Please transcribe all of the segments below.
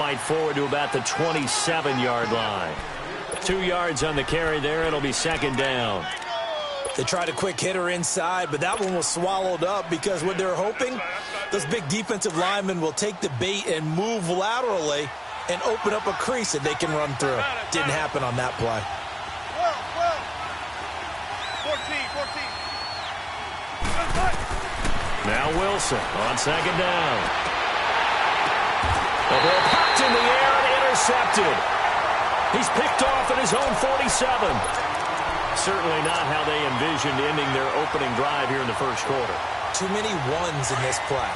fight forward to about the 27-yard line. 2 yards on the carry there. It'll be second down. They tried a quick hitter inside, but that one was swallowed up because what they're hoping, those big defensive linemen will take the bait and move laterally and open up a crease that they can run through. Didn't happen on that play. 14. Now Wilson on second down. The ball popped in the air and intercepted. He's picked off at his own 47. Certainly not how they envisioned ending their opening drive here in the first quarter. Too many ones in this play.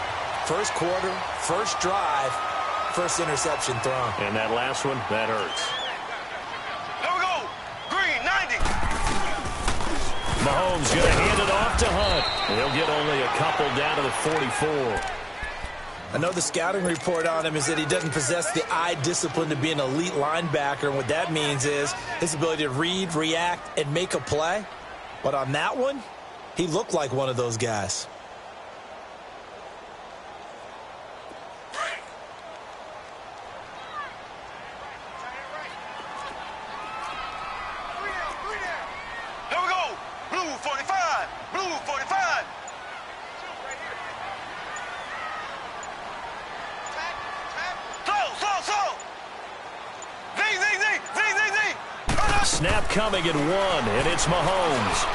First quarter, first drive, first interception thrown. And that last one, that hurts. There we go. Green, 90. Mahomes going to hand it off to Hunt. He'll get only a couple down to the 44. I know the scouting report on him is that he doesn't possess the eye discipline to be an elite linebacker. And what that means is his ability to read, react, and make a play. But on that one, he looked like one of those guys. There we go. Blue 45. Blue 45. Snap coming at 1, and it's Mahomes.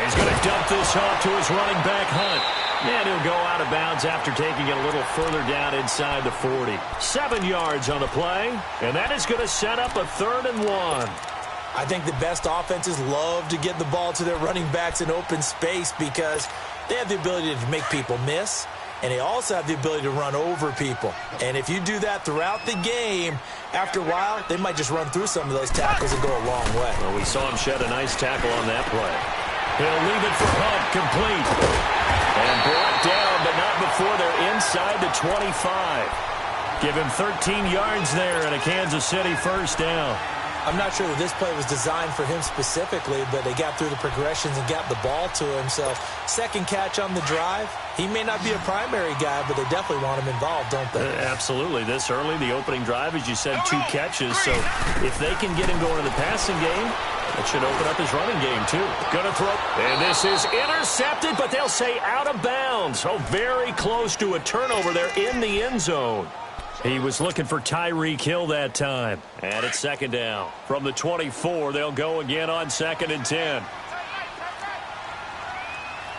He's going to dump this off to his running back, Hunt. And he'll go out of bounds after taking it a little further down inside the 40. 7 yards on the play, and that is going to set up a 3rd and 1. I think the best offenses love to get the ball to their running backs in open space because they have the ability to make people miss, and they also have the ability to run over people. And if you do that throughout the game, after a while, they might just run through some of those tackles and go a long way. Well, we saw him shed a nice tackle on that play. He'll leave it for Hunt, complete. And brought down, but not before they're inside the 25. Give him 13 yards there and a Kansas City first down. I'm not sure that this play was designed for him specifically, but they got through the progressions and got the ball to him. So, second catch on the drive. He may not be a primary guy, but they definitely want him involved, don't they? Absolutely. This early, the opening drive, as you said, 2 catches. So, if they can get him going in the passing game, that should open up his running game, too. Gonna throw. And this is intercepted, but they'll say out of bounds. Oh, very close to a turnover there in the end zone. He was looking for Tyreek Hill that time. And it's second down. From the 24, they'll go again on 2nd and 10.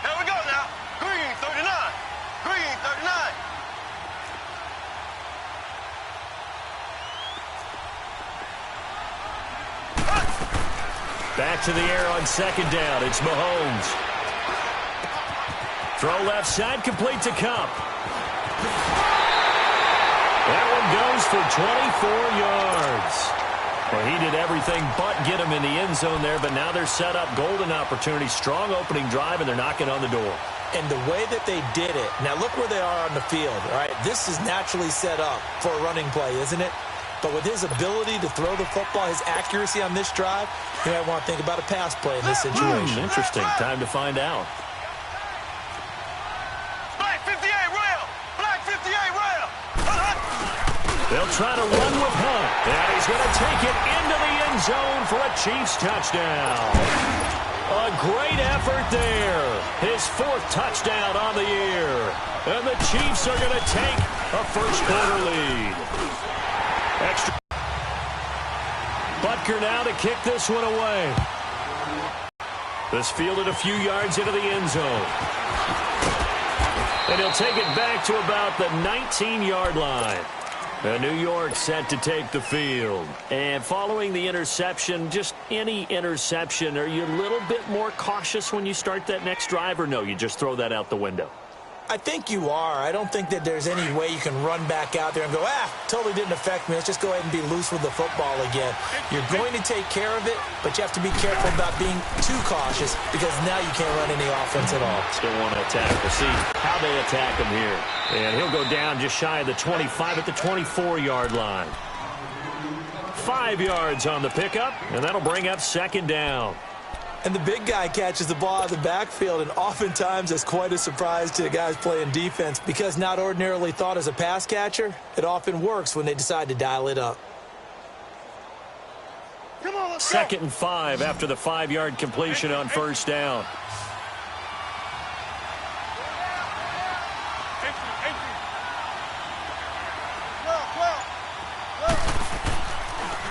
Here we go now. Green 39. Green 39. Back to the air on 2nd down. It's Mahomes. Throw left side, complete to Kupp. That one goes for 24 yards. Well, he did everything but get him in the end zone there, but now they're set up. Golden opportunity, strong opening drive, and they're knocking on the door. And the way that they did it, now look where they are on the field, all right? This is naturally set up for a running play, isn't it? But with his ability to throw the football, his accuracy on this drive, you might want to think about a pass play in this situation. Interesting. Time to find out. Black 58 rail. Black 58 rail. They'll try to run with Hunt. And he's going to take it into the end zone for a Chiefs touchdown. A great effort there. His 4th touchdown on the year. And the Chiefs are going to take a first quarter lead. Extra. Butker now to kick this one away. This fielded a few yards into the end zone. And he'll take it back to about the 19-yard line. New York set to take the field. And following the interception, just any interception, are you a little bit more cautious when you start that next drive, or no, you just throw that out the window? I think you are. I don't think that there's any way you can run back out there and go, totally didn't affect me. Let's just go ahead and be loose with the football again. You're going to take care of it, but you have to be careful about being too cautious because now you can't run any offense at all. Still want to attack. We'll see how they attack him here. And he'll go down just shy of the 25 at the 24-yard line. 5 yards on the pickup, and that'll bring up 2nd down. And the big guy catches the ball out of the backfield, and oftentimes it's quite a surprise to the guys playing defense because not ordinarily thought as a pass catcher, it often works when they decide to dial it up. Come on, let's 2nd and 5 after the 5-yard completion on first down.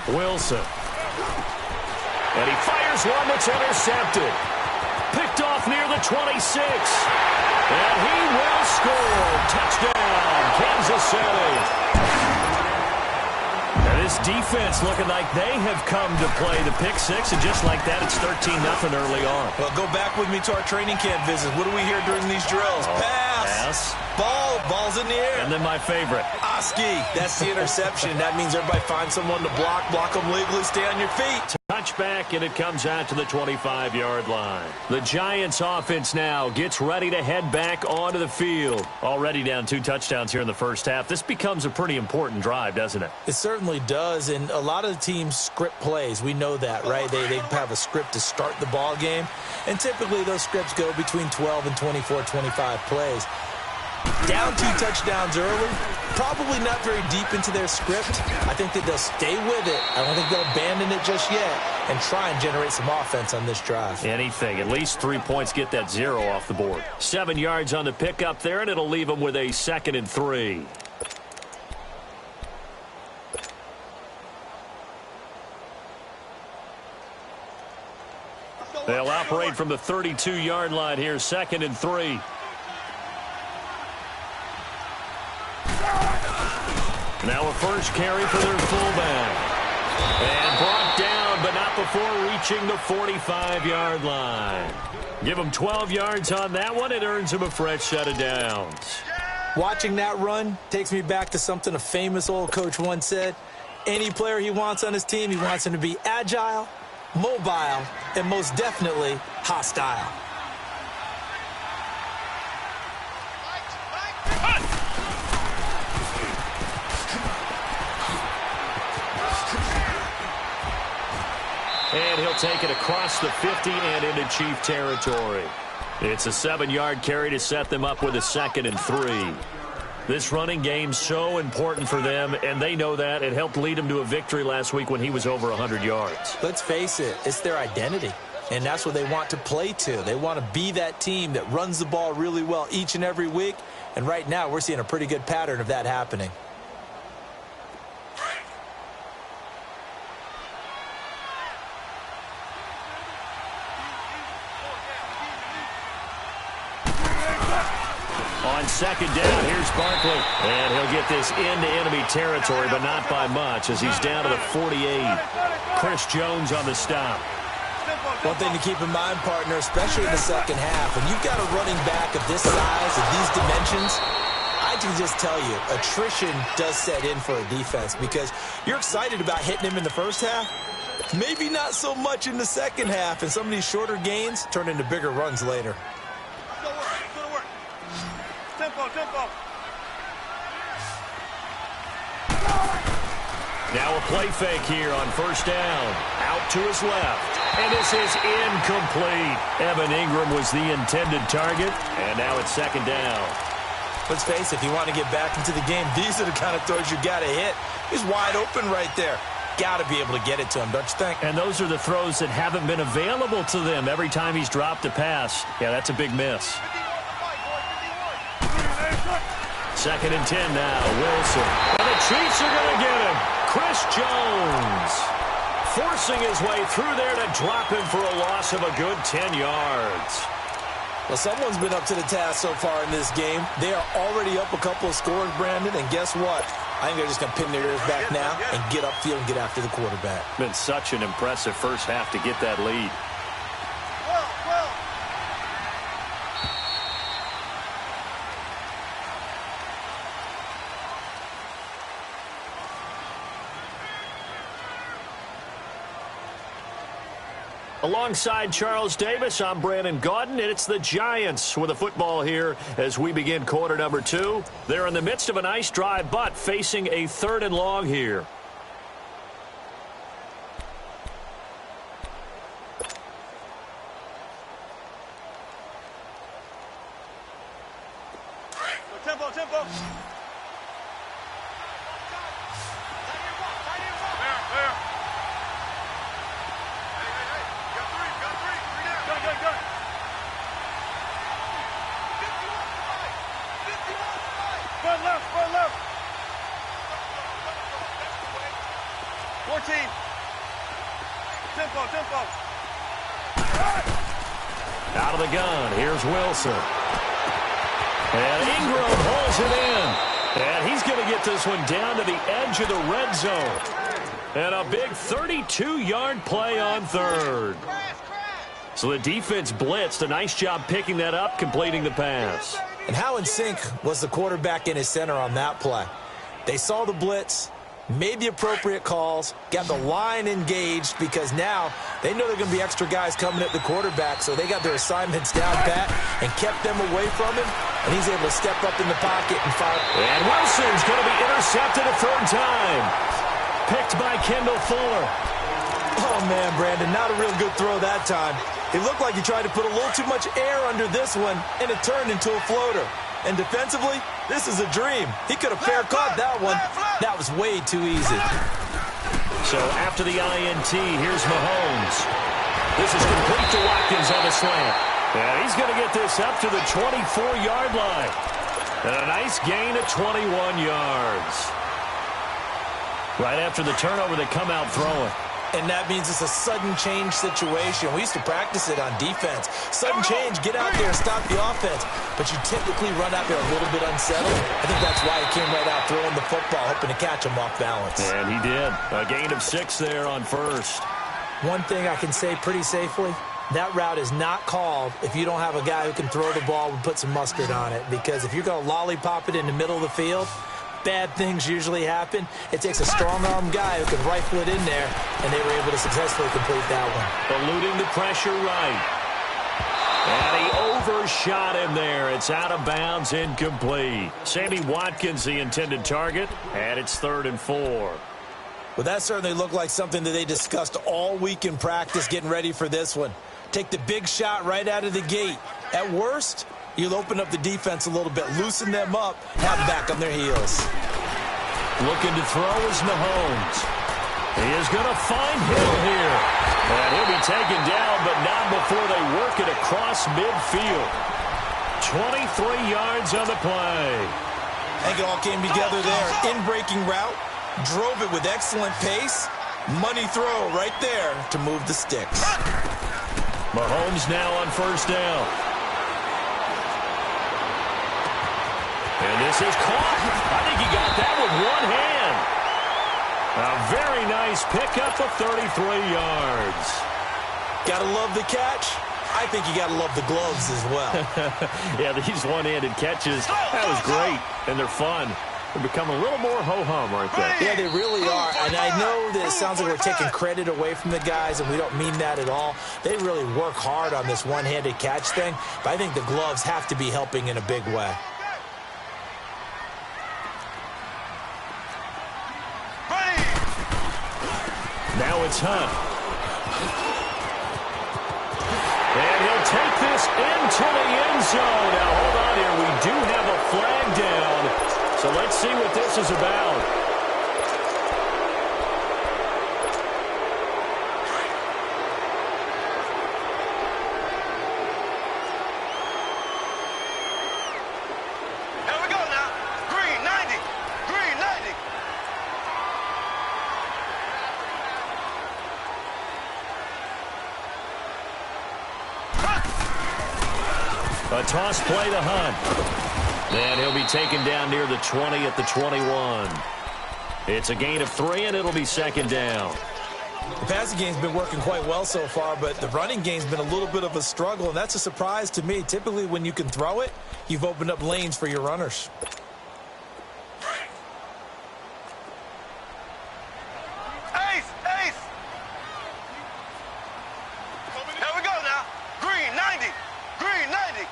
Wilson. And he fires one that's intercepted. Picked off near the 26. And he will score. Touchdown, Kansas City. And this defense looking like they have come to play the pick six, and just like that, it's 13-0 early on. Well, go back with me to our training camp visits. What do we hear during these drills? Pass. Ball's in the air. And then my favorite. Oski. That's the interception. That means everybody find someone to block them legally, stay on your feet. Touchback, and it comes out to the 25-yard line. The Giants offense now gets ready to head back onto the field. Already down 2 touchdowns here in the first half. This becomes a pretty important drive, doesn't it? It certainly does, and a lot of the teams script plays. We know that, right? They have a script to start the ball game, and typically those scripts go between 12 and 24, 25 plays. Down 2 touchdowns early, probably not very deep into their script. I think that they'll stay with it. I don't think they'll abandon it just yet and try and generate some offense on this drive. Anything. At least 3 points, get that 0 off the board. 7 yards on the pickup there, and it'll leave them with a 2nd and 3. They'll operate from the 32-yard line here, 2nd and 3. Now a first carry for their fullback. And brought down, but not before reaching the 45-yard line. Give them 12 yards on that one. It earns them a fresh set of downs. Watching that run takes me back to something a famous old coach once said. Any player he wants on his team, he wants him to be agile, mobile, and most definitely hostile. And he'll take it across the 50 and into Chief territory. It's a 7-yard carry to set them up with a 2nd and 3. This running game's so important for them, and they know that. It helped lead them to a victory last week when he was over 100 yards. Let's face it, it's their identity, and that's what they want to play to. They want to be that team that runs the ball really well each and every week, and right now we're seeing a pretty good pattern of that happening. On 2nd down, here's Barkley. And he'll get this into enemy territory, but not by much as he's down to the 48. Chris Jones on the stop. One thing to keep in mind, partner, especially in the second half, when you've got a running back of this size, of these dimensions, I can just tell you, attrition does set in for a defense because you're excited about hitting him in the first half. Maybe not so much in the second half, and some of these shorter gains turn into bigger runs later. Now a play fake here on first down. Out to his left. And this is incomplete. Evan Ingram was the intended target. And now it's 2nd down. Let's face it, if you want to get back into the game, these are the kind of throws you got to hit. He's wide open right there. Got to be able to get it to him, don't you think? And those are the throws that haven't been available to them every time he's dropped a pass. Yeah, that's a big miss. 2nd and 10 now. Wilson. And the Chiefs are going to get him. Chris Jones forcing his way through there to drop him for a loss of a good 10 yards. Well, someone's been up to the task so far in this game. They are already up a couple of scores, Brandon, and guess what? I think they're just going to pin their ears back now and get upfield and get after the quarterback. Been such an impressive first half to get that lead. Alongside Charles Davis, I'm Brandon Gaudin, and it's the Giants with the football here as we begin quarter number 2. They're in the midst of a nice drive, but facing a 3rd and long here. Tempo, tempo. There. Hey. Got three. Three down. Gun. 51 left. 14. Tempo. Out of the gun, here's Wilson. And Ingram holds it in. And he's going to get this one down to the edge of the red zone. And a big 32-yard play on third. So the defense blitzed. A nice job picking that up, completing the pass. And how in sync was the quarterback in his center on that play? They saw the blitz, made the appropriate calls, got the line engaged because now they know they're going to be extra guys coming at the quarterback, so they got their assignments down pat and kept them away from him, and he's able to step up in the pocket and fire. And Wilson's going to be intercepted a third time. Picked by Kendall Fuller. Oh, man, Brandon, not a real good throw that time. It looked like he tried to put a little too much air under this one, and it turned into a floater. And defensively, this is a dream. He could have fair caught that one. That was way too easy. So after the INT, here's Mahomes. This is complete to Watkins on the slant. And he's going to get this up to the 24-yard line. And a nice gain of 21 yards. Right after the turnover, they come out throwing. And that means it's a sudden change situation. We used to practice it on defense. Sudden change, get out there and stop the offense. But you typically run out there a little bit unsettled. I think that's why he came right out throwing the football, hoping to catch him off balance. And he did. A gain of 6 there on first. One thing I can say pretty safely, that route is not called if you don't have a guy who can throw the ball and put some mustard on it. Because if you're going to lollipop it in the middle of the field, bad things usually happen. It takes a strong-arm guy who can rifle it in there, and they were able to successfully complete that one. Eluding the pressure right. And he overshot him there. It's out of bounds, incomplete. Sammy Watkins, the intended target, and it's 3rd and 4. Well, that certainly looked like something that they discussed all week in practice getting ready for this one. Take the big shot right out of the gate. At worst, you'll open up the defense a little bit, loosen them up, have them back on their heels. Looking to throw is Mahomes. He is going to find Hill here. And he'll be taken down, but not before they work it across midfield. 23 yards on the play. I think it all came together there. In-breaking route, drove it with excellent pace. Money throw right there to move the sticks. Mahomes now on first down. And this is caught. I think he got that with one hand. A very nice pickup of 33 yards. Gotta love the catch. I think you gotta love the gloves as well. Yeah, these one-handed catches, that was great, and they're fun. They're becoming a little more ho-hum, aren't they? Yeah, they really are. And I know that it sounds like we're taking credit away from the guys, and we don't mean that at all. They really work hard on this one-handed catch thing, but I think the gloves have to be helping in a big way. Now it's Hunt. And he'll take this into the end zone. Now, hold on here. We do have a flag down. So let's see what this is about. Here we go now. Green 90. Green 90. A toss play to Hunt. And he'll be taken down near the 20 at the 21. It's a gain of 3, and it'll be 2nd down. The passing game's been working quite well so far, but the running game's been a little bit of a struggle, and that's a surprise to me. Typically, when you can throw it, you've opened up lanes for your runners. Ace! Ace! Here we go now. Green 90. Green 90.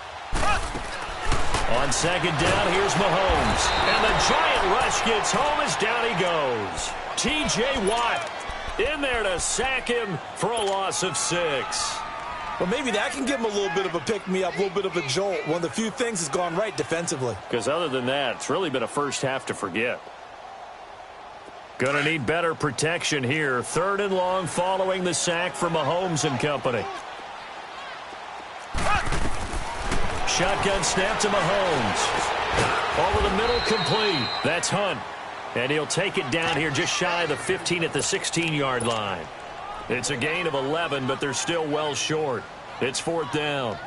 On 2nd down, here's Mahomes. And the giant rush gets home as down he goes. T.J. Watt in there to sack him for a loss of 6. Well, maybe that can give them a little bit of a pick-me-up, a little bit of a jolt. One of the few things that's gone right defensively. Because other than that, it's really been a first half to forget. Going to need better protection here. 3rd and long following the sack from Mahomes and company. Shotgun snap to Mahomes. Over the middle, complete. That's Hunt. And he'll take it down here just shy of the 15 at the 16-yard line. It's a gain of 11, but they're still well short. It's 4th down.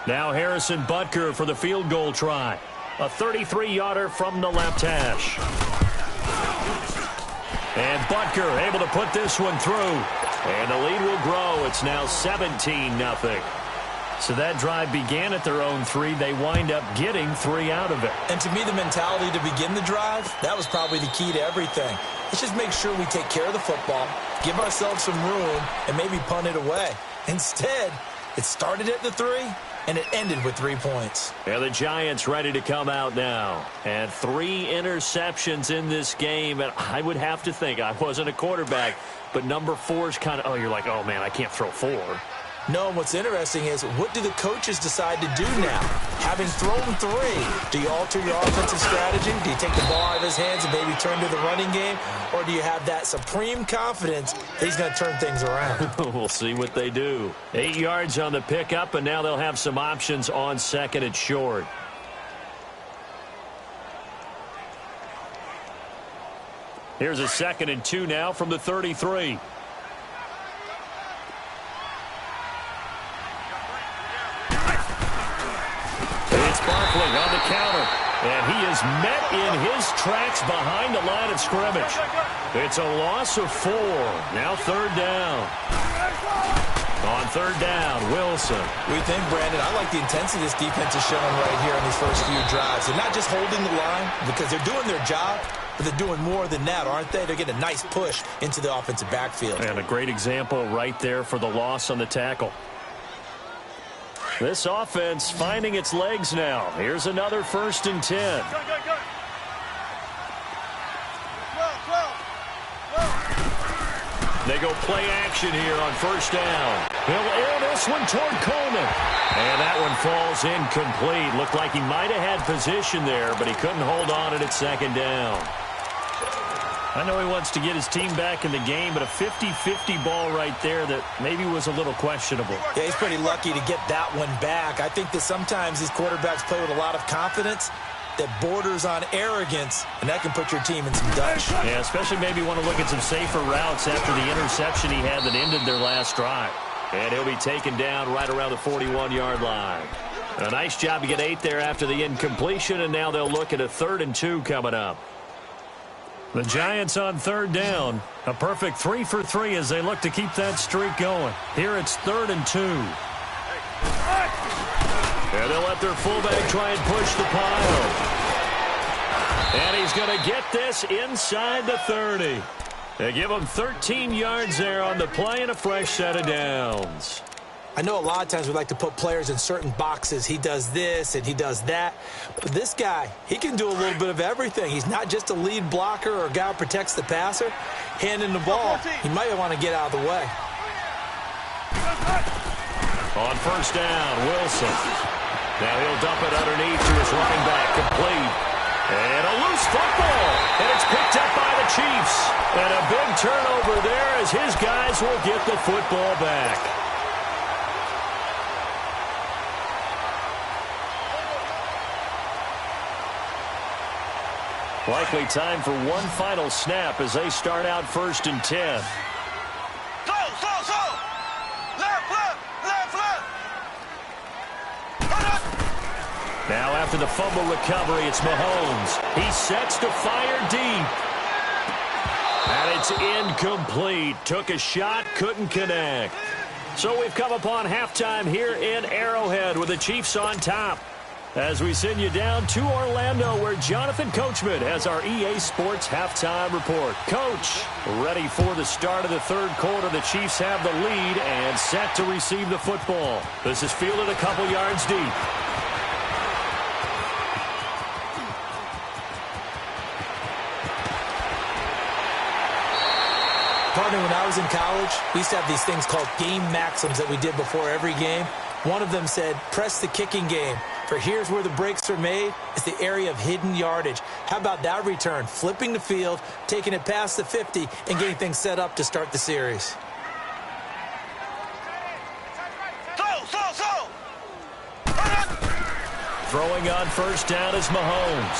Now Harrison Butker for the field goal try. A 33-yarder from the left hash. And Butker able to put this one through. And the lead will grow. It's now 17-0. So that drive began at their own 3. They wind up getting 3 out of it. And to me, the mentality to begin the drive, that was probably the key to everything. Let's just make sure we take care of the football, give ourselves some room, and maybe punt it away. Instead, it started at the 3, and it ended with 3 points. And the Giants ready to come out now. And 3 interceptions in this game. And I would have to think, I wasn't a quarterback, but number 4 is kind of, oh, you're like, oh, man, I can't throw 4. No, and what's interesting is, what do the coaches decide to do now? Having thrown 3, do you alter your offensive strategy? Do you take the ball out of his hands and maybe turn to the running game? Or do you have that supreme confidence that he's going to turn things around? We'll see what they do. 8 yards on the pickup, and now they'll have some options on 2nd and short. Here's a 2nd and 2 now from the 33. Barkley on the counter, and he is met in his tracks behind the line of scrimmage. It's a loss of 4. Now 3rd down. On 3rd down, Wilson. We think, Brandon, I like the intensity this defense is showing right here in these first few drives. They're not just holding the line because they're doing their job, but they're doing more than that, aren't they? They're getting a nice push into the offensive backfield. And a great example right there for the loss on the tackle. This offense finding its legs now. Here's another 1st and 10. They go play action here on 1st down. He'll air this one toward Coleman. And that one falls incomplete. Looked like he might have had position there, but he couldn't hold on it at 2nd down. I know he wants to get his team back in the game, but a 50-50 ball right there that maybe was a little questionable. Yeah, he's pretty lucky to get that one back. I think that sometimes these quarterbacks play with a lot of confidence that borders on arrogance, and that can put your team in some dutch. Yeah, especially maybe want to look at some safer routes after the interception he had that ended their last drive. And he'll be taken down right around the 41-yard line. A nice job to get 8 there after the incompletion, and now they'll look at a 3rd and 2 coming up. The Giants on 3rd down. A perfect 3 for 3 as they look to keep that streak going. Here it's 3rd and 2. And they'll let their fullback try and push the pile. And he's going to get this inside the 30. They give him 13 yards there on the play and a fresh set of downs. I know a lot of times we like to put players in certain boxes. He does this and he does that. But this guy, he can do a little bit of everything. He's not just a lead blocker or a guy who protects the passer. Handing the ball, he might want to get out of the way. On 1st down, Wilson. Now he'll dump it underneath to his running back, complete. And a loose football. And it's picked up by the Chiefs. And a big turnover there as his guys will get the football back. Likely time for one final snap as they start out 1st and 10. Now after the fumble recovery, it's Mahomes. He sets to fire deep. And it's incomplete. Took a shot, couldn't connect. So we've come upon halftime here in Arrowhead with the Chiefs on top. As we send you down to Orlando, where Jonathan Coachman has our EA Sports halftime report. Coach, ready for the start of the 3rd quarter. The Chiefs have the lead and set to receive the football. This is fielded a couple yards deep. Partner, when I was in college, we used to have these things called game maxims that we did before every game. One of them said, press the kicking game. For here's where the breaks are made. It's the area of hidden yardage. How about that return? Flipping the field, taking it past the 50, and getting things set up to start the series. Throwing on first down is Mahomes.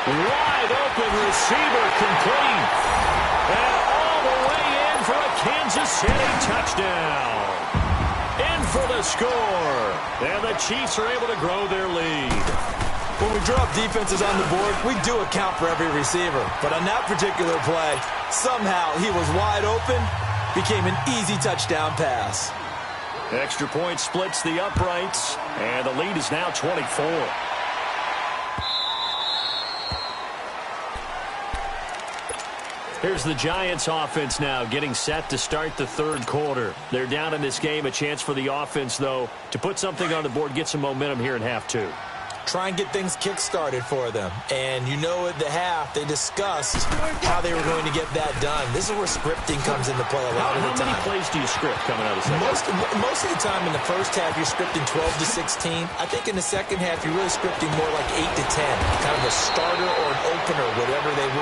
Wide open receiver complete. And all the way in for a Kansas City touchdown. In for the score. And the Chiefs are able to grow their lead. When we drop defenses on the board, we do account for every receiver. But on that particular play, somehow he was wide open, became an easy touchdown pass. Extra point splits the uprights, and the lead is now 24. Here's the Giants offense now getting set to start the third quarter. They're down in this game. A chance for the offense, though, to put something on the board, get some momentum here in half two. Try and get things kick-started for them. And you know at the half, they discussed how they were going to get that done. This is where scripting comes into play a lot of the time. How many plays do you script coming out of the second half? Most of the time in the first half, you're scripting 12 to 16. I think in the second half, you're really scripting more like 8 to 10. Kind of a starter or an opener,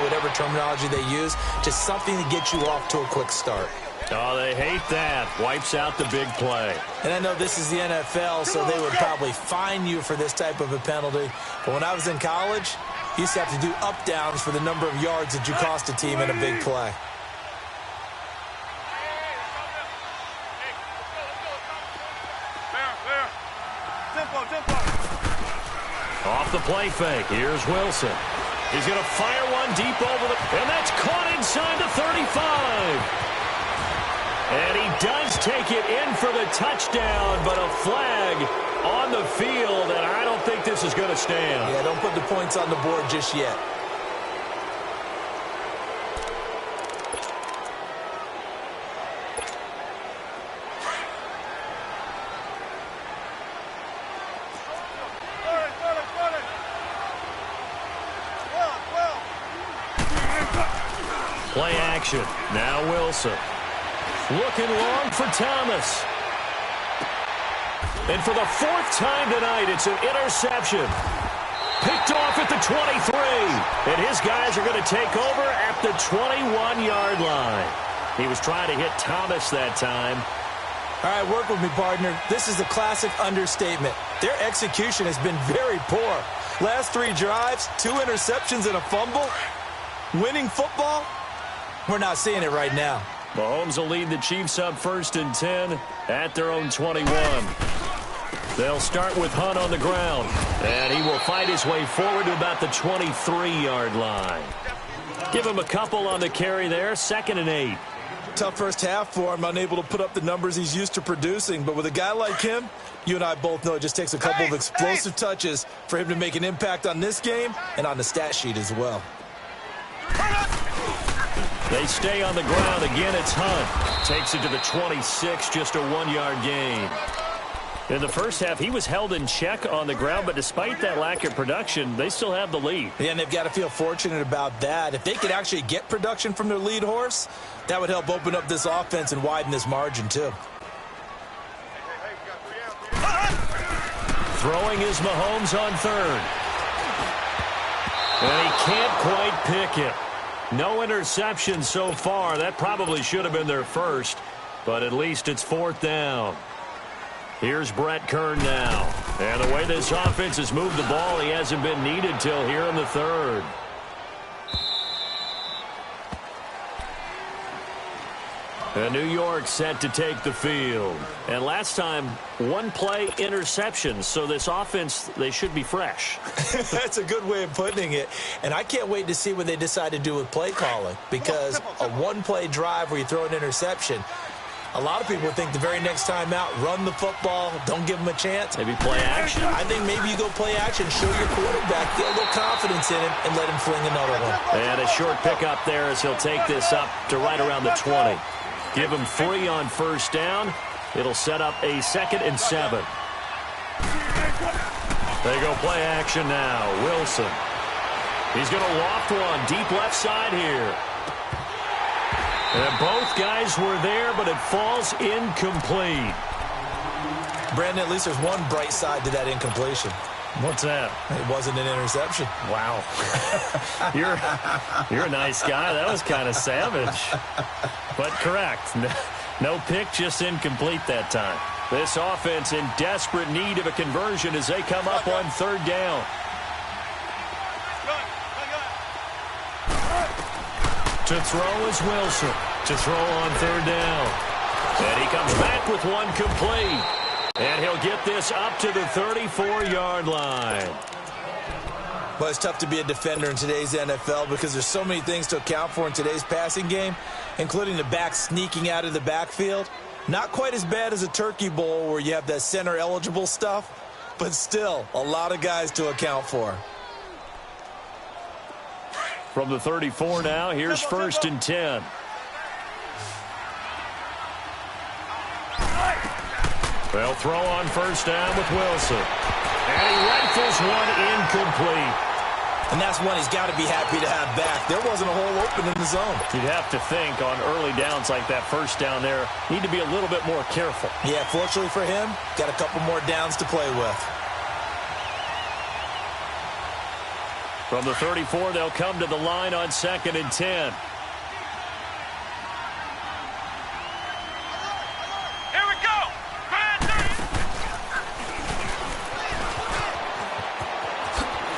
whatever terminology they use. Just something to get you off to a quick start. Oh, they hate that. Wipes out the big play. And I know this is the NFL, so they would probably fine you for this type of a penalty. But when I was in college, you used to have to do up-downs for the number of yards that you cost a team in a big play. Off the play fake. Here's Wilson. He's going to fire one deep over the... And that's caught inside the 35. And he does take it in for the touchdown, but a flag on the field, and I don't think this is going to stand. Yeah, don't put the points on the board just yet. Play action. Now Wilson. Looking long for Thomas. And for the fourth time tonight, it's an interception. Picked off at the 23. And his guys are going to take over at the 21-yard line. He was trying to hit Thomas that time. All right, work with me, partner. This is a classic understatement. Their execution has been very poor. Last 3 drives, 2 interceptions and a fumble. Winning football? We're not seeing it right now. Mahomes will lead the Chiefs up 1st and 10 at their own 21. They'll start with Hunt on the ground, and he will fight his way forward to about the 23-yard line. Give him a couple on the carry there, 2nd and 8. Tough first half for him, unable to put up the numbers he's used to producing. But with a guy like him, you and I both know it just takes a couple of explosive touches for him to make an impact on this game and on the stat sheet as well. They stay on the ground. Again, it's Hunt. Takes it to the 26, just a 1-yard gain. In the first half, he was held in check on the ground, but despite that lack of production, they still have the lead. Yeah, and they've got to feel fortunate about that. If they could actually get production from their lead horse, that would help open up this offense and widen this margin, too. Throwing is Mahomes on 3rd. And he can't quite pick it. No interception so far. That probably should have been their first, but at least it's 4th down. Here's Brett Kern now. And the way this offense has moved the ball, he hasn't been needed till here in the 3rd. And New York set to take the field. And last time, 1-play interception. So this offense, they should be fresh. That's a good way of putting it. And I can't wait to see what they decide to do with play calling. Because a 1-play drive where you throw an interception, a lot of people think the very next time out, run the football, don't give them a chance. Maybe play action. I think maybe you go play action, show your quarterback, get a little confidence in him, and let him fling another one. And a short pickup there as he'll take this up to right around the 20. Give him 3 on first down. It'll set up a 2nd and 7. They go play action now. Wilson. He's going to loft one deep left side here. And both guys were there, but it falls incomplete. Brandon, at least there's one bright side to that incompletion. What's that? It wasn't an interception. Wow. You're a nice guy. That was kind of savage. But correct. No pick, just incomplete that time. This offense in desperate need of a conversion as they come up on third down. To throw is Wilson. To throw on third down. And he comes back with one complete. And he'll get this up to the 34-yard line. Well, it's tough to be a defender in today's NFL because there's so many things to account for in today's passing game, including the back sneaking out of the backfield. Not quite as bad as a turkey bowl where you have that center-eligible stuff, but still a lot of guys to account for. From the 34 now, here's 1st and 10. They'll throw on first down with Wilson. And he rifles one incomplete. And that's one he's got to be happy to have back. There wasn't a hole open in the zone. You'd have to think on early downs like that first down there, need to be a little bit more careful. Yeah, fortunately for him, got a couple more downs to play with. From the 34, they'll come to the line on 2nd and 10.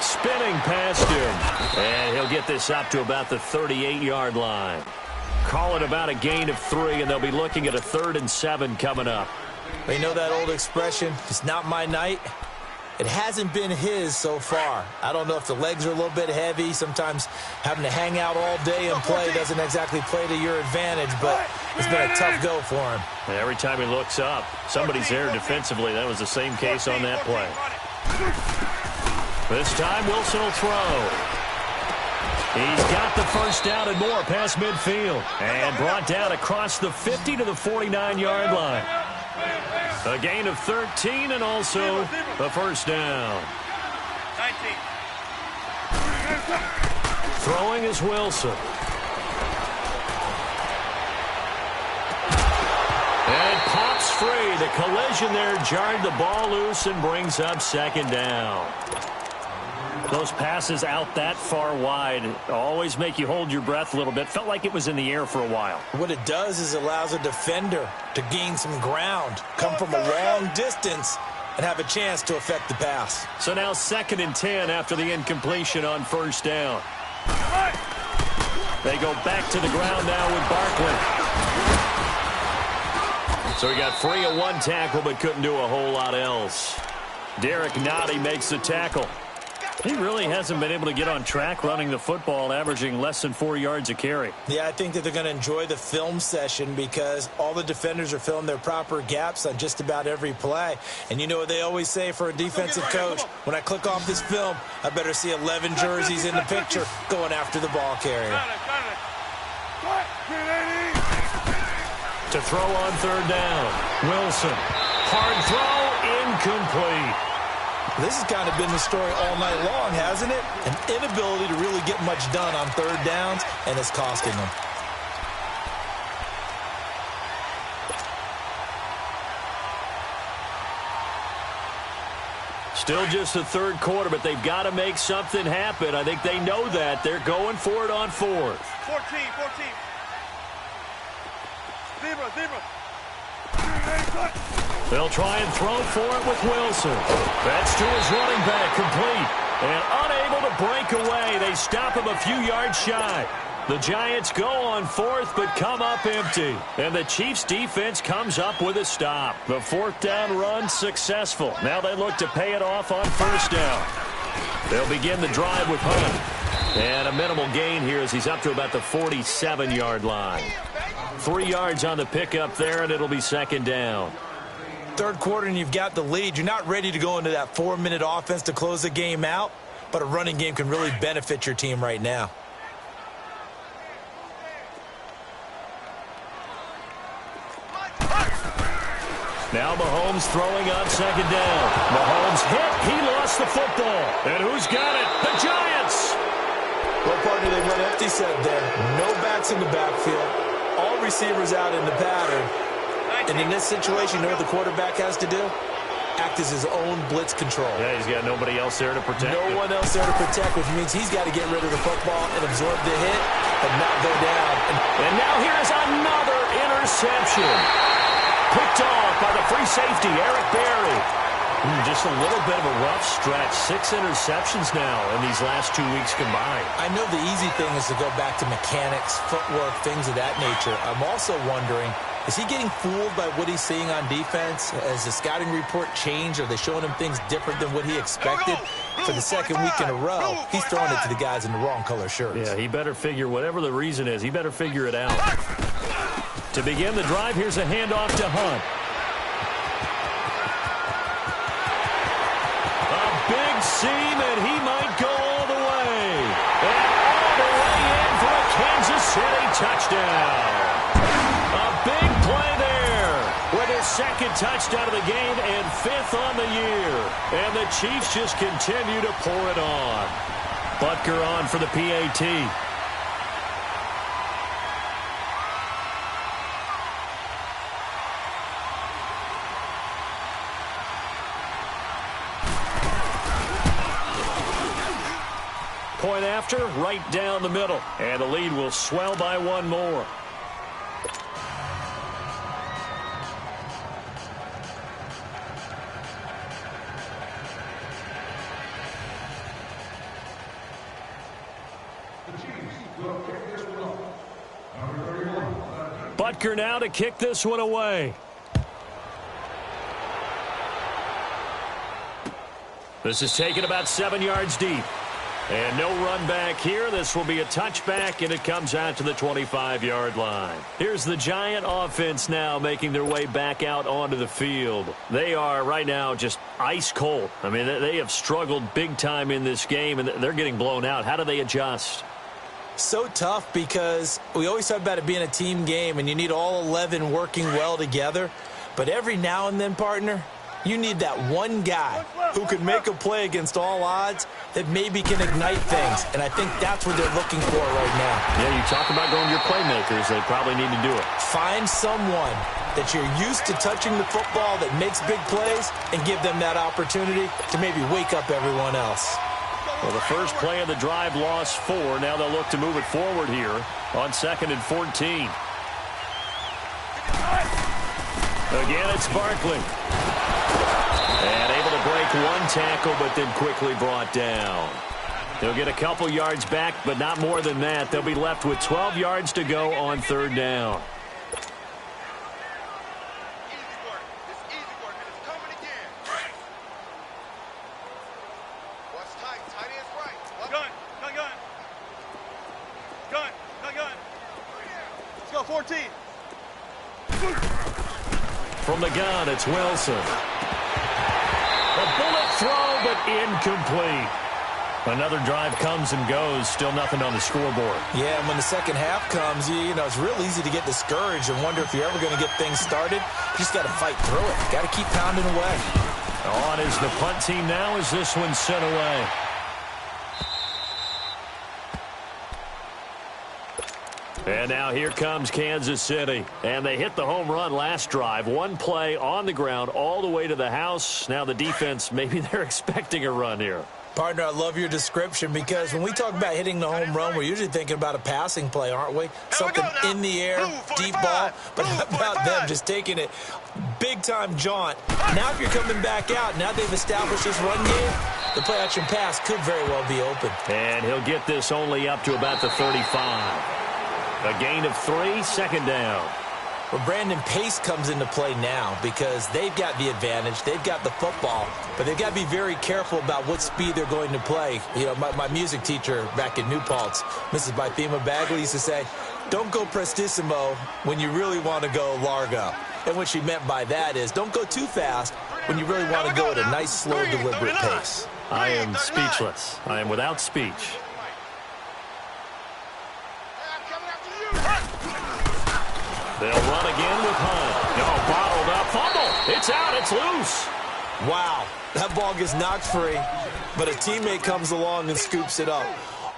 Spinning past him. And he'll get this up to about the 38-yard line. Call it about a gain of 3, and they'll be looking at a 3rd and 7 coming up. You know that old expression, it's not my night? It hasn't been his so far. I don't know if the legs are a little bit heavy. Sometimes having to hang out all day and play doesn't exactly play to your advantage, but it's been a tough go for him. And every time he looks up, somebody's there defensively. That was the same case on that play. This time, Wilson will throw. He's got the first down and more past midfield. And brought down across the 50 to the 49-yard line. A gain of 13 and also the first down. 19. Throwing is Wilson. And pops free. The collision there jarred the ball loose and brings up 2nd down. Those passes out that far wide always make you hold your breath a little bit. Felt like it was in the air for a while. What it does is allows a defender to gain some ground, come from a long distance, and have a chance to affect the pass. So now 2nd and 10 after the incompletion on first down. They go back to the ground now with Barkley. So he got free of one tackle but couldn't do a whole lot else. Derek Nottie makes the tackle. He really hasn't been able to get on track running the football, averaging less than 4 yards a carry. Yeah, I think that they're going to enjoy the film session because all the defenders are filling their proper gaps on just about every play. And you know what they always say for a defensive coach? When I click off this film, I better see 11 jerseys in the picture going after the ball carrier. To throw on third down, Wilson. Hard throw, incomplete. This has kind of been the story all night long, hasn't it? An inability to really get much done on third downs, and it's costing them. Still just the third quarter, but they've got to make something happen. I think they know that. They're going for it on 4th. 14. Zebra. They'll try and throw for it with Wilson. That's to his running back, complete. And unable to break away. They stop him a few yards shy. The Giants go on 4th, but come up empty. And the Chiefs' defense comes up with a stop. The 4th down run successful. Now they look to pay it off on first down. They'll begin the drive with Hunt. And a minimal gain here as he's up to about the 47-yard line. 3 yards on the pickup there, and it'll be 2nd down. Third quarter and you've got the lead. You're not ready to go into that 4-minute offense to close the game out, but a running game can really benefit your team right now. Now Mahomes throwing on 2nd down. Mahomes hit. He lost the football. And who's got it? The Giants. Well, partner, they went empty set there. No backs in the backfield. all receivers out in the pattern. And in this situation, you know what the quarterback has to do? Act as his own blitz control. Yeah, he's got nobody else there to protect him. No one else there to protect, which means he's got to get rid of the football and absorb the hit and not go down. And now here's another interception. Picked off by the free safety, Eric Berry. Just a little bit of a rough stretch. 6 interceptions now in these last 2 weeks combined. I know the easy thing is to go back to mechanics, footwork, things of that nature. I'm also wondering, is he getting fooled by what he's seeing on defense? Has the scouting report changed? Are they showing him things different than what he expected? For the second week in a row, he's throwing it to the guys in the wrong color shirts. Yeah, he better figure, whatever the reason is, he better figure it out. To begin the drive, here's a handoff to Hunt. Big seam, and he might go all the way. And all the way in for a Kansas City touchdown. A big play there with his second touchdown of the game and 5th on the year. And the Chiefs just continue to pour it on. Butker on for the PAT. Point after, right down the middle. And the lead will swell by 1 more. Butker now to kick this one away. This is taken about 7 yards deep. And no run back here. This will be a touchback, and it comes out to the 25-yard line. Here's the Giant offense now making their way back out onto the field. They are right now just ice cold. I mean, they have struggled big time in this game, and they're getting blown out. How do they adjust? So tough because we always talk about it being a team game, and you need all 11 working well together. But every now and then, partner, you need that one guy who can make a play against all odds that maybe can ignite things. And I think that's what they're looking for right now. Yeah, you talk about going to your playmakers. They probably need to do it. Find someone that you're used to touching the football that makes big plays and give them that opportunity to maybe wake up everyone else. Well, the first play of the drive lost 4. Now they'll look to move it forward here on 2nd and 14. Again, it's Barkley. And able to break 1 tackle, but then quickly brought down. They'll get a couple yards back, but not more than that. They'll be left with 12 yards to go on 3rd down. Easy work. It's easy work, and it's coming again. Watch tight. Tight end's right. Gun. Let's go, 14. From the gun, it's Wilson. A bullet throw, but incomplete. Another drive comes and goes. Still nothing on the scoreboard. Yeah, and when the second half comes, you know, it's real easy to get discouraged and wonder if you're ever going to get things started. You just got to fight through it. Got to keep pounding away. On is the punt team now as this one's sent away. And now here comes Kansas City. And they hit the home run last drive. 1 play on the ground all the way to the house. Now the defense, maybe they're expecting a run here. Partner, I love your description because when we talk about hitting the home run, we're usually thinking about a passing play, aren't we? Something in the air, deep ball. But how about them just taking it big-time jaunt? Now if you're coming back out, now they've established this run game, the play-action pass could very well be open. And he'll get this only up to about the 35. A gain of 3, 2nd down. Well, Brandon, pace comes into play now because they've got the advantage. They've got the football, but they've got to be very careful about what speed they're going to play. You know, my music teacher back in New Paltz, Mrs. Bythema Bagley, used to say, don't go prestissimo when you really want to go largo. And what she meant by that is don't go too fast when you really want to go at a nice, slow, deliberate pace. I am speechless. I am without speech. They'll run again with Hunt. No, bottled up. Fumble. It's out. It's loose. Wow. That ball gets knocked free, but a teammate comes along and scoops it up.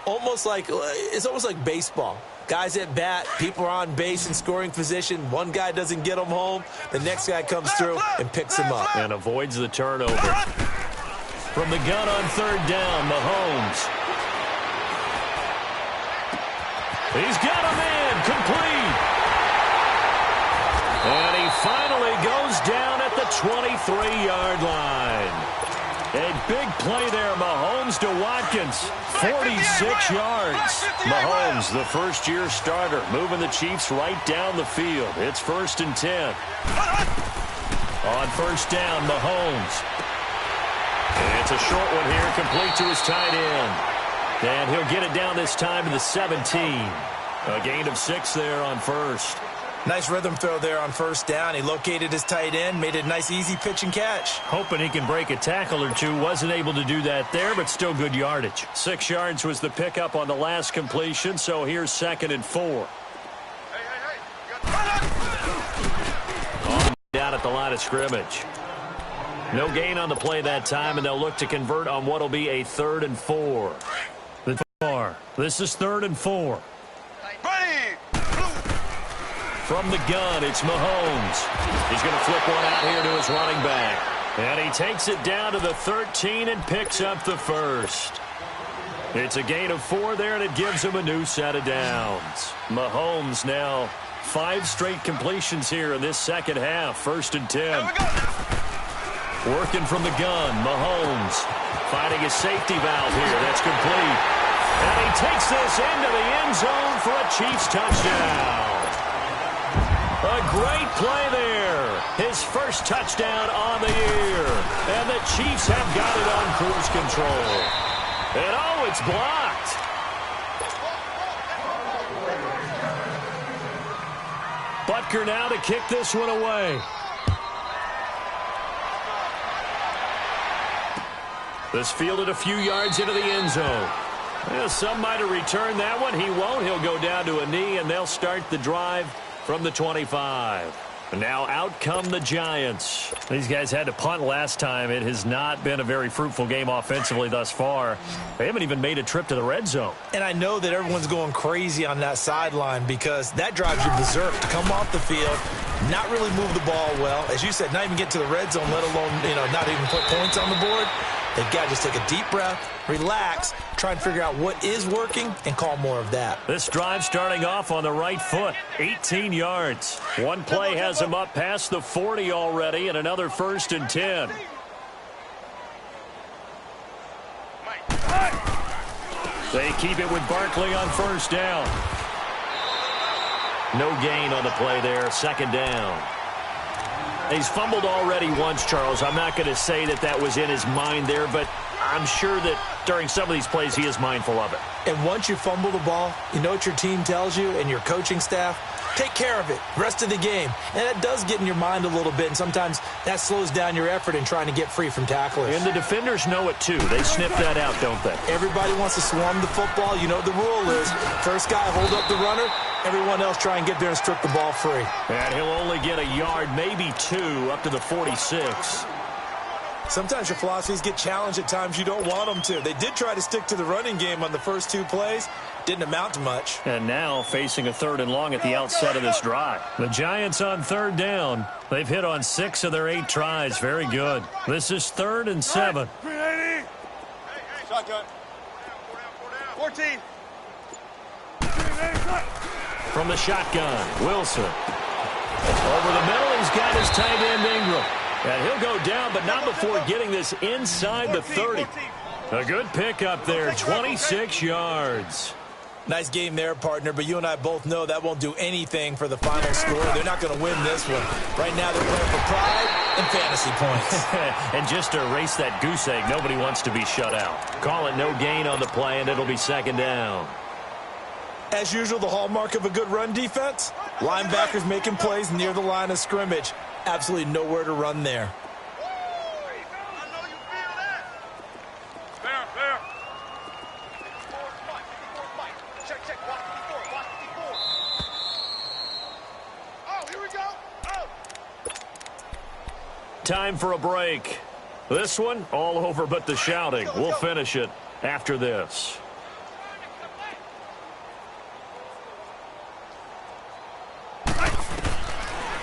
It's almost like baseball. Guys at bat, people are on base in scoring position. One guy doesn't get them home. The next guy comes through and picks him up. And avoids the turnover. From the gun on third down, Mahomes. He's got a man, complete. And he finally goes down at the 23-yard line. A big play there, Mahomes to Watkins, 46 yards. Mahomes, the first-year starter, moving the Chiefs right down the field. It's 1st and 10. On first down, Mahomes. And it's a short one here, complete to his tight end. And he'll get it down this time to the 17. A gain of 6 there on first. Nice rhythm throw there on first down. He located his tight end, made it a nice easy pitch and catch. Hoping he can break a tackle or two. Wasn't able to do that there, but still good yardage. 6 yards was the pickup on the last completion, so here's 2nd and 4. Down at the line of scrimmage. No gain on the play that time, and they'll look to convert on what will be a 3rd and 4. This is 3rd and 4. From the gun, it's Mahomes. He's going to flip one out here to his running back. And he takes it down to the 13 and picks up the first. It's a gain of 4 there, and it gives him a new set of downs. Mahomes now 5 straight completions here in this second half. 1st and 10. Working from the gun, Mahomes finding a safety valve here. That's complete. And he takes this into the end zone for a Chiefs touchdown. A great play there. His first touchdown on the year. And the Chiefs have got it on cruise control. And oh, it's blocked. Butker now to kick this one away. This fielded a few yards into the end zone. Well, some might have returned that one. He won't. He'll go down to a knee, and they'll start the drive from the 25. And now out come the Giants. These guys had to punt last time. It has not been a very fruitful game offensively thus far. They haven't even made a trip to the red zone. And I know that everyone's going crazy on that sideline because that drives you berserk to come off the field, not really move the ball well. As you said, not even get to the red zone, let alone, not even put points on the board. They've got to just take a deep breath, relax, try and figure out what is working, and call more of that. This drive starting off on the right foot, 18 yards. One play has him up past the 40 already, and another 1st and 10. They keep it with Barkley on first down. No gain on the play there, 2nd down. He's fumbled already once, Charles. I'm not going to say that that was in his mind there, but I'm sure that during some of these plays he is mindful of it. And once you fumble the ball, you know what your team tells you and your coaching staff? Take care of it rest of the game. And that does get in your mind a little bit, and sometimes that slows down your effort in trying to get free from tacklers. And the defenders know it, too. They sniff that out, don't they? Everybody wants to swarm the football. You know what the rule is. First guy, hold up the runner. Everyone else try and get there and strip the ball free. And he'll only get a yard, maybe 2, up to the 46. Sometimes your philosophies get challenged at times you don't want them to. They did try to stick to the running game on the first 2 plays. Didn't amount to much. And now facing a 3rd and long at the outset of this drive. The Giants on 3rd down. They've hit on 6 of their 8 tries. Very good. This is 3rd and 7. Shotgun. 14. From the shotgun, Wilson. Over the middle, he's got his tight end, Ingram. And he'll go down, but not before getting this inside the 30. A good pickup there, 26 yards. Nice game there, partner, but you and I both know that won't do anything for the final score. They're not going to win this one. Right now they're playing for pride and fantasy points. And just to erase that goose egg, nobody wants to be shut out. Call it no gain on the play, and it'll be 2nd down. As usual, the hallmark of a good run defense, linebackers making plays near the line of scrimmage. Absolutely nowhere to run there. Time for a break. This one, all over but the shouting. We'll finish it after this.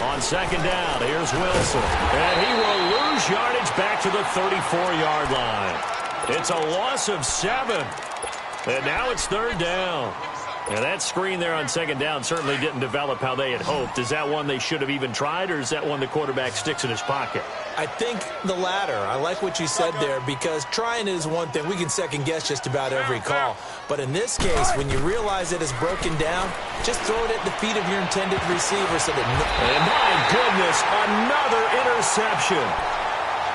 On second down, here's Wilson. And he will lose yardage back to the 34-yard line. It's a loss of 7. And now it's third down. And that screen there on second down certainly didn't develop how they had hoped. Is that one they should have even tried, or is that one the quarterback sticks in his pocket? I think the latter. I like what you said there, because trying is one thing. We can second-guess just about every call. But in this case, when you realize it is broken down, just throw it at the feet of your intended receiver so that... And my goodness, another interception.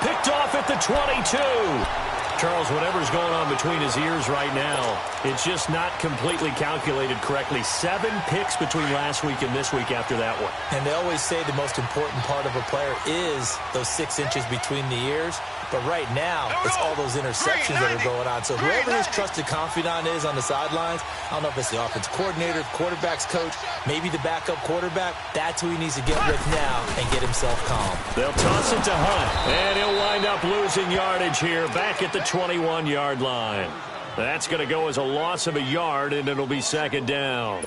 Picked off at the 22. Charles, whatever's going on between his ears right now, it's just not completely calculated correctly. 7 picks between last week and this week after that one. And they always say the most important part of a player is those 6 inches between the ears. But right now, it's all those interceptions that are going on. So whoever his trusted confidant is on the sidelines, I don't know if it's the offensive coordinator, quarterback's coach, maybe the backup quarterback, that's who he needs to get with now and get himself calm. They'll toss it to Hunt, and he'll wind up losing yardage here back at the 21-yard line. That's going to go as a loss of a yard, and it'll be second down.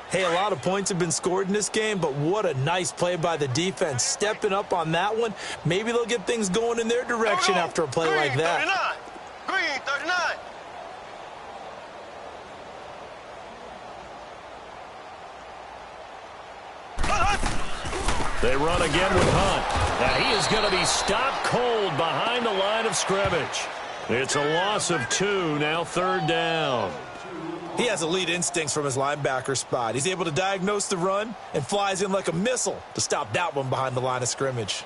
Hey, a lot of points have been scored in this game, but what a nice play by the defense. Stepping up on that one, maybe they'll get things going in their direction after a play like that. 39. Green 39. They run again with Hunt. And he is going to be stopped cold behind the line of scrimmage. It's a loss of 2, now third down. He has elite instincts from his linebacker spot. He's able to diagnose the run and flies in like a missile to stop that one behind the line of scrimmage.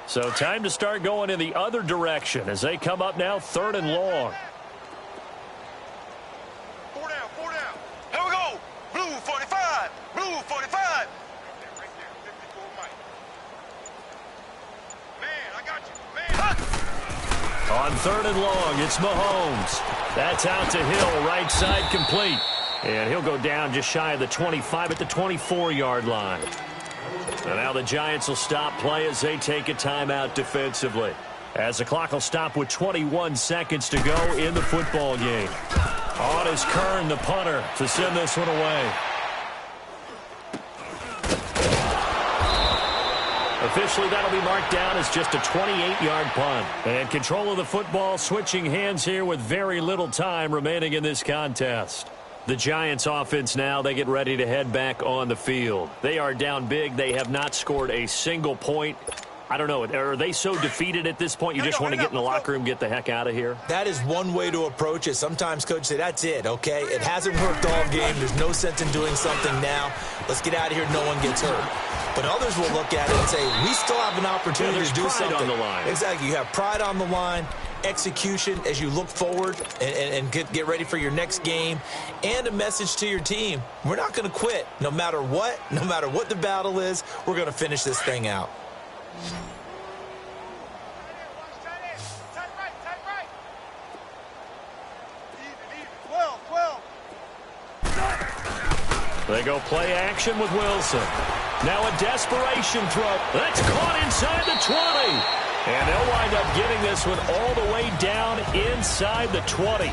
So time to start going in the other direction as they come up now third and long. 4 down, 4 down. Here we go. Blue 45. Blue 45. Right there, 54 Mike. Man, I got you. Man. On third and long, it's Mahomes. That's out to Hill, right side complete. And he'll go down just shy of the 25 at the 24-yard line. And now the Giants will stop play as they take a timeout defensively. As the clock will stop with 21 seconds to go in the football game. On is Kern, the punter, to send this one away. Officially, that'll be marked down as just a 28-yard punt. And control of the football switching hands here with very little time remaining in this contest. The Giants offense now, they get ready to head back on the field. They are down big. They have not scored a single point. I don't know. Are they so defeated at this point you just want to get in the locker room, get the heck out of here? That is one way to approach it. Sometimes coaches say, that's it, okay? It hasn't worked all game. There's no sense in doing something now. Let's get out of here. No one gets hurt. But others will look at it and say, we still have an opportunity to do something. On the line. Exactly. You have pride on the line, execution as you look forward and get ready for your next game, and a message to your team. We're not going to quit no matter what the battle is. We're going to finish this thing out. They go play action with Wilson. Now a desperation throw. That's caught inside the 20. And they'll wind up getting this one all the way down inside the 20.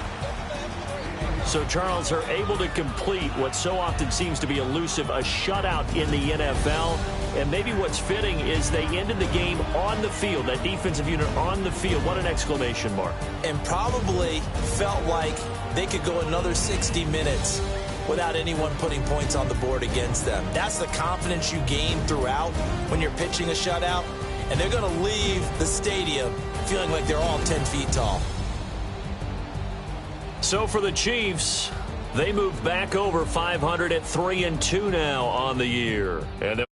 So Charles are able to complete what so often seems to be elusive, a shutout in the NFL. And maybe what's fitting is they ended the game on the field, that defensive unit on the field. What an exclamation mark. And probably felt like they could go another 60 minutes without anyone putting points on the board against them. That's the confidence you gain throughout when you're pitching a shutout. And they're going to leave the stadium feeling like they're all 10 feet tall. So for the Chiefs, they move back over 500 at 3-2 now on the year. And